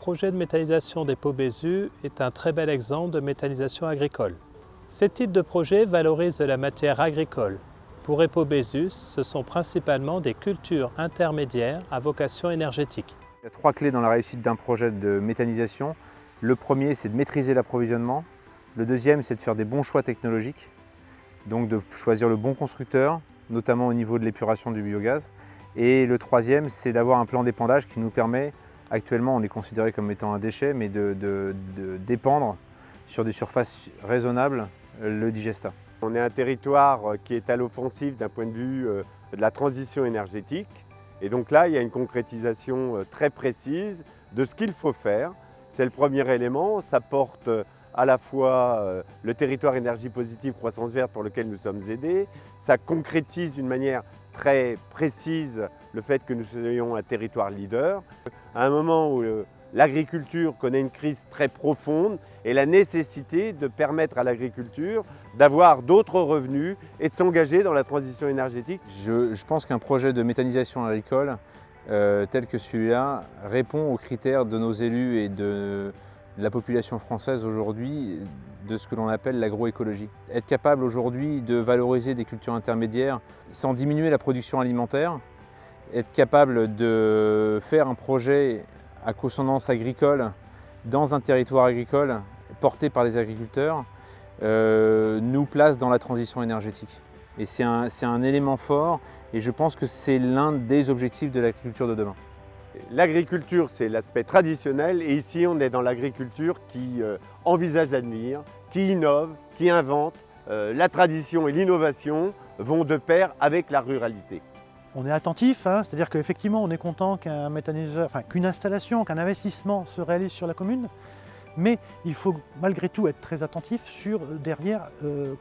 projet de méthanisation des Pots Bézus est un très bel exemple de méthanisation agricole. Ce type de projet valorise de la matière agricole. Pour les Pots Bézus, ce sont principalement des cultures intermédiaires à vocation énergétique. Il y a 3 clés dans la réussite d'un projet de méthanisation. Le premier, c'est de maîtriser l'approvisionnement. Le deuxième, c'est de faire des bons choix technologiques, donc de choisir le bon constructeur, notamment au niveau de l'épuration du biogaz. Et le troisième, c'est d'avoir un plan d'épandage qui nous permet, actuellement on est considéré comme étant un déchet, mais d'épandre sur des surfaces raisonnables le digestat. On est un territoire qui est à l'offensive d'un point de vue de la transition énergétique. Et donc là, il y a une concrétisation très précise de ce qu'il faut faire. C'est le premier élément, ça porte à la fois le territoire énergie positive croissance verte pour lequel nous sommes aidés, ça concrétise d'une manière très précise le fait que nous soyons un territoire leader. À un moment où l'agriculture connaît une crise très profonde et la nécessité de permettre à l'agriculture d'avoir d'autres revenus et de s'engager dans la transition énergétique. Je pense qu'un projet de méthanisation agricole tel que celui-là répond aux critères de nos élus et de la population française aujourd'hui de ce que l'on appelle l'agroécologie. Être capable aujourd'hui de valoriser des cultures intermédiaires sans diminuer la production alimentaire, être capable de faire un projet à consonance agricole dans un territoire agricole porté par les agriculteurs nous place dans la transition énergétique. Et c'est un élément fort et je pense que c'est l'un des objectifs de l'agriculture de demain. L'agriculture, c'est l'aspect traditionnel et ici, on est dans l'agriculture qui envisage l'avenir, qui innove, qui invente. La tradition et l'innovation vont de pair avec la ruralité. On est attentif, c'est-à-dire qu'effectivement, on est content qu'un méthaniseur, qu'une installation, qu'un investissement se réalise sur la commune, mais il faut malgré tout être très attentif sur derrière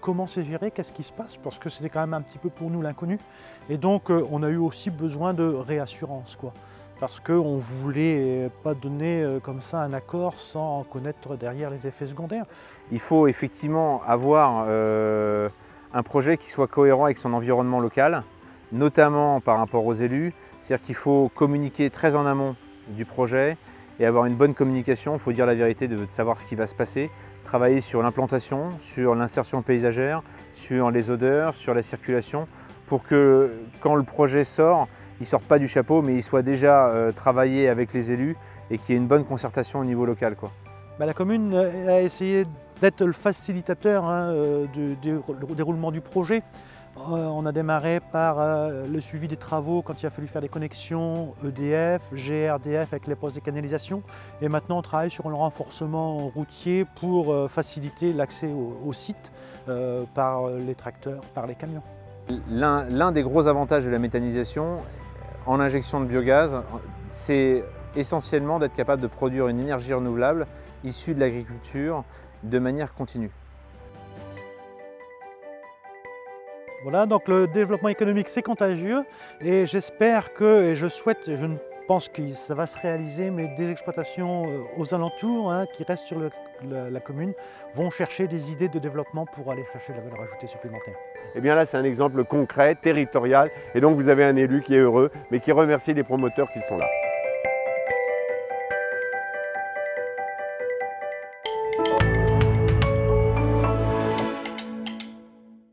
comment c'est géré, qu'est-ce qui se passe, parce que c'était quand même un petit peu pour nous l'inconnu. Et donc, on a eu aussi besoin de réassurance, parce qu'on ne voulait pas donner comme ça un accord sans connaître derrière les effets secondaires. Il faut effectivement avoir un projet qui soit cohérent avec son environnement local, notamment par rapport aux élus. C'est-à-dire qu'il faut communiquer très en amont du projet et avoir une bonne communication, il faut dire la vérité, de savoir ce qui va se passer, travailler sur l'implantation, sur l'insertion paysagère, sur les odeurs, sur la circulation, pour que quand le projet sort, il ne sorte pas du chapeau, mais il soit déjà travaillé avec les élus et qu'il y ait une bonne concertation au niveau local. La commune a essayé d'être le facilitateur du déroulement du projet. On a démarré par le suivi des travaux quand il a fallu faire des connexions EDF, GRDF avec les postes de canalisation. Et maintenant on travaille sur le renforcement routier pour faciliter l'accès au site par les tracteurs, par les camions. L'un des gros avantages de la méthanisation en injection de biogaz, c'est essentiellement d'être capable de produire une énergie renouvelable issue de l'agriculture de manière continue. Voilà, donc le développement économique c'est contagieux et j'espère que, et je souhaite, je pense que ça va se réaliser, mais des exploitations aux alentours qui restent sur la commune vont chercher des idées de développement pour aller chercher de la valeur ajoutée supplémentaire. Et bien là, c'est un exemple concret, territorial, et donc vous avez un élu qui est heureux, mais qui remercie les promoteurs qui sont là.